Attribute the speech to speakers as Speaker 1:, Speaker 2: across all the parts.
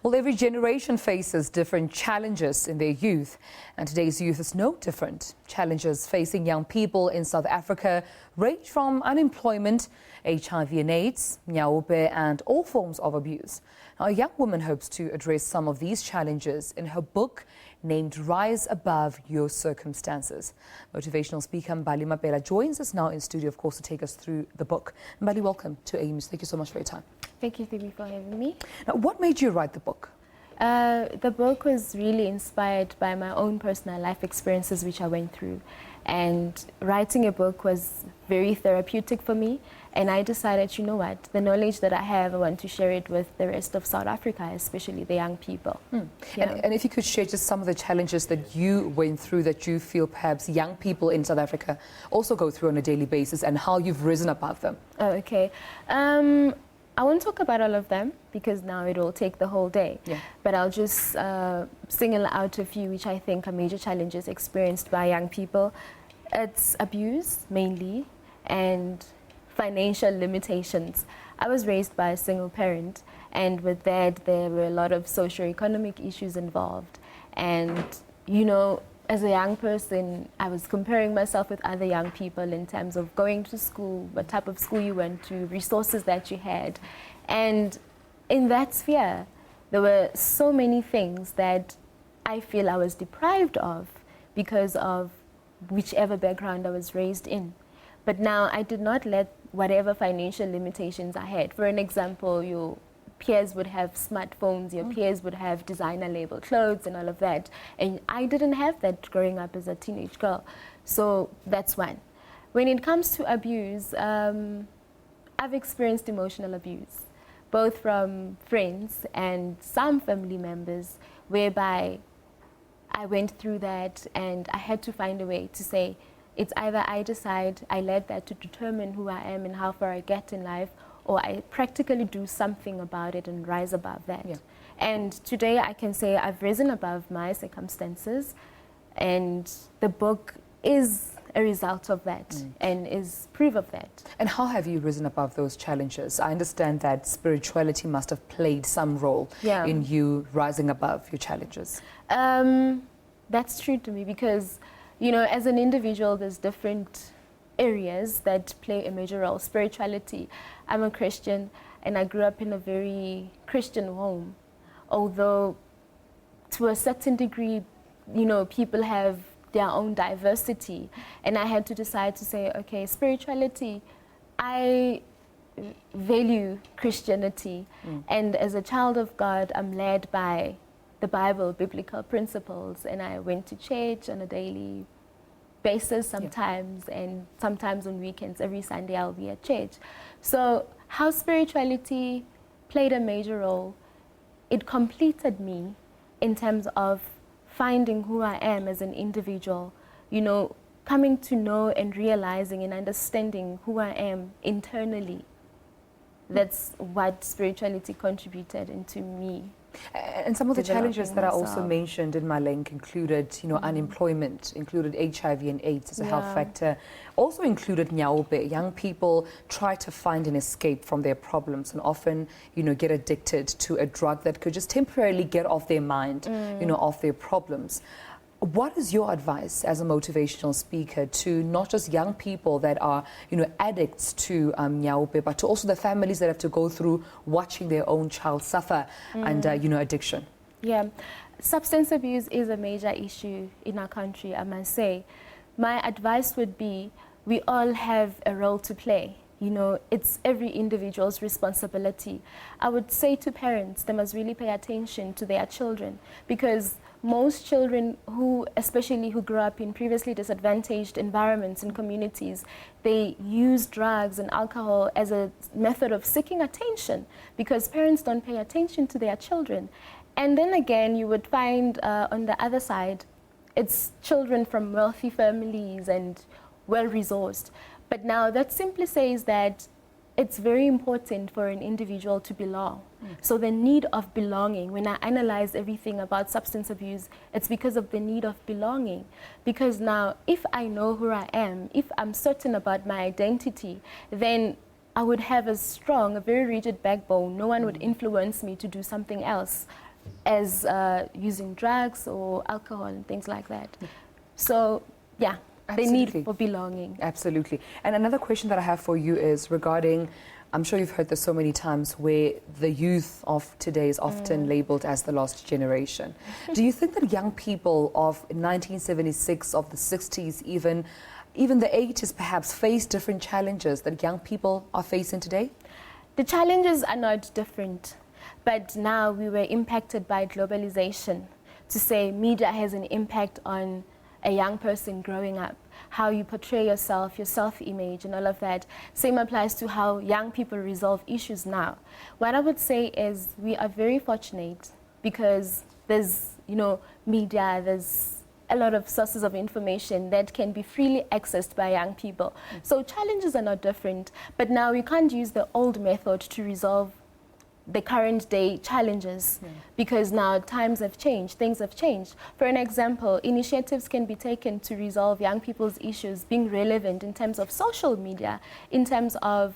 Speaker 1: Well, every generation faces different challenges in their youth, and today's youth is no different. Challenges facing young people in South Africa range from unemployment, HIV and AIDS, nyaope, and all forms of abuse. Now, a young woman hopes to address some of these challenges in her book named Rise Above Your Circumstances. Motivational speaker Mbali Mapela joins us now in studio, of course, to take us through the book. Mbali, welcome to AIMS. Thank you so much for your time.
Speaker 2: Thank you, Phoebe, for having me.
Speaker 1: Now, what made you write the book?
Speaker 2: The book was really inspired by my own personal life experiences which I went through. And writing a book was very therapeutic for me. And I decided, you know what, the knowledge that I have, I want to share it with the rest of South Africa, especially the young people. Yeah.
Speaker 1: And if you could share just some of the challenges that you went through that you feel perhaps young people in South Africa also go through on a daily basis and how you've risen above them.
Speaker 2: Oh, okay. I won't talk about all of them because now it will take the whole day.
Speaker 1: Yeah.
Speaker 2: But I'll just single out a few which I think are major challenges experienced by young people. It's abuse, mainly, and financial limitations. I was raised by a single parent, and with that there were a lot of socio-economic issues involved. And, you know, as a young person, I was comparing myself with other young people in terms of going to school, what type of school you went to, resources that you had. And in that sphere, there were so many things that I feel I was deprived of because of whichever background I was raised in. But now I did not let whatever financial limitations I had. For an example, your peers would have smartphones, your peers would have designer label clothes and all of that. And I didn't have that growing up as a teenage girl. So that's one. When it comes to abuse, I've experienced emotional abuse, both from friends and some family members, whereby I went through that and I had to find a way to say, it's either I decide, I let that to determine who I am and how far I get in life, or I practically do something about it and rise above that. Yeah. And today I can say I've risen above my circumstances, and the book is a result of that and is proof of that. And
Speaker 1: how have you risen above those challenges? I understand that spirituality must have played some role in you rising above your challenges.
Speaker 2: That's true to me because, you know, as an individual, there's different areas that play a major role. Spirituality. I'm a Christian and I grew up in a very Christian home. Although to a certain degree, you know, people have their own diversity. And I had to decide to say, okay, spirituality, I value Christianity. And as a child of God, I'm led by the Bible, biblical principles. And I went to church on a daily basis sometimes, and sometimes on weekends. Every Sunday I'll be at church. So how spirituality played a major role, it completed me in terms of finding who I am as an individual, you know, coming to know and realizing and understanding who I am internally. That's what spirituality contributed into me.
Speaker 1: And some of the challenges that are also mentioned in my link included, you know, unemployment, included HIV and AIDS as a health factor, also included nyaope. Young people try to find an escape from their problems and often, you know, get addicted to a drug that could just temporarily get off their mind, you know, off their problems. What is your advice as a motivational speaker to not just young people that are, you know, addicts to nyaope, but to also the families that have to go through watching their own child suffer under, you know, addiction? Yeah,
Speaker 2: substance abuse is a major issue in our country, I must say. My advice would be, we all have a role to play. You know, it's every individual's responsibility. I would say to parents, they must really pay attention to their children, because most children especially who grow up in previously disadvantaged environments and communities, they use drugs and alcohol as a method of seeking attention because parents don't pay attention to their children. And then again, you would find on the other side, it's children from wealthy families and well-resourced. But now that simply says that it's very important for an individual to belong. So the need of belonging, when I analyze everything about substance abuse, it's because of the need of belonging. Because now, if I know who I am, if I'm certain about my identity, then I would have a strong, a very rigid backbone. No one would influence me to do something else, as using drugs or alcohol and things like that. So, yeah,
Speaker 1: Absolutely.
Speaker 2: the need for belonging.
Speaker 1: Absolutely. And another question that I have for you is regarding, I'm sure you've heard this so many times, where the youth of today is often labeled as the lost generation. Do you think that young people of 1976, of the 60s, even the 80s perhaps, face different challenges that young people are facing today?
Speaker 2: The challenges are not different, but now we were impacted by globalization. To say media has an impact on a young person growing up, how you portray yourself, your self-image and all of that. Same applies to how young people resolve issues now. What I would say is we are very fortunate because there's, media, there's a lot of sources of information that can be freely accessed by young people. So challenges are not different, but now we can't use the old method to resolve the current day challenges because now times have changed, things have changed. For an example, initiatives can be taken to resolve young people's issues being relevant in terms of social media, in terms of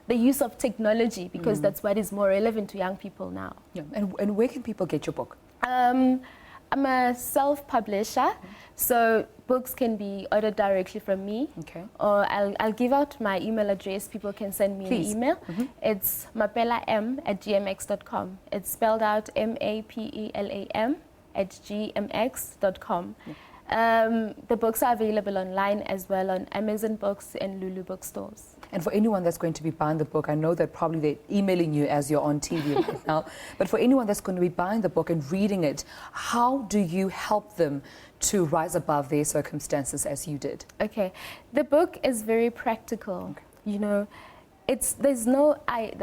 Speaker 2: the use of technology, because that's what is more relevant to young people now.
Speaker 1: Yeah. And where can people get your book?
Speaker 2: I'm a self-publisher, so books can be ordered directly from me.
Speaker 1: Okay.
Speaker 2: Or I'll give out my email address. People can send me an email. It's mapelam@gmx.com. It's spelled out mapelam@gmx.com. The books are available online as well on Amazon Books and Lulu bookstores.
Speaker 1: And for anyone that's going to be buying the book, I know that probably they're emailing you as you're on TV right now, but for anyone that's going to be buying the book and reading it, how do you help them to rise above their circumstances as you did?
Speaker 2: Okay, the book is very practical. Okay.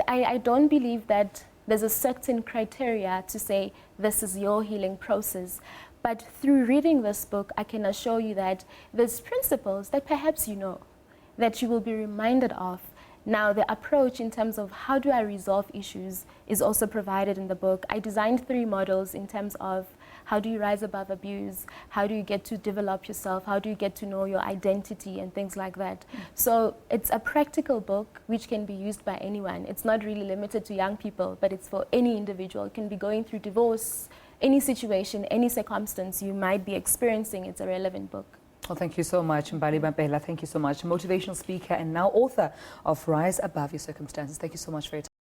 Speaker 2: I don't believe that there's a certain criteria to say this is your healing process. But through reading this book, I can assure you that there's principles that perhaps that you will be reminded of. Now, the approach in terms of how do I resolve issues is also provided in the book. I designed 3 models in terms of how do you rise above abuse, how do you get to develop yourself, how do you get to know your identity and things like that. So it's a practical book which can be used by anyone. It's not really limited to young people, but it's for any individual. It can be going through divorce, any situation, any circumstance you might be experiencing. It's a relevant book.
Speaker 1: Well, thank you so much, Mbali Mapela. Thank you so much. Motivational speaker and now author of Rise Above Your Circumstances. Thank you so much for your time.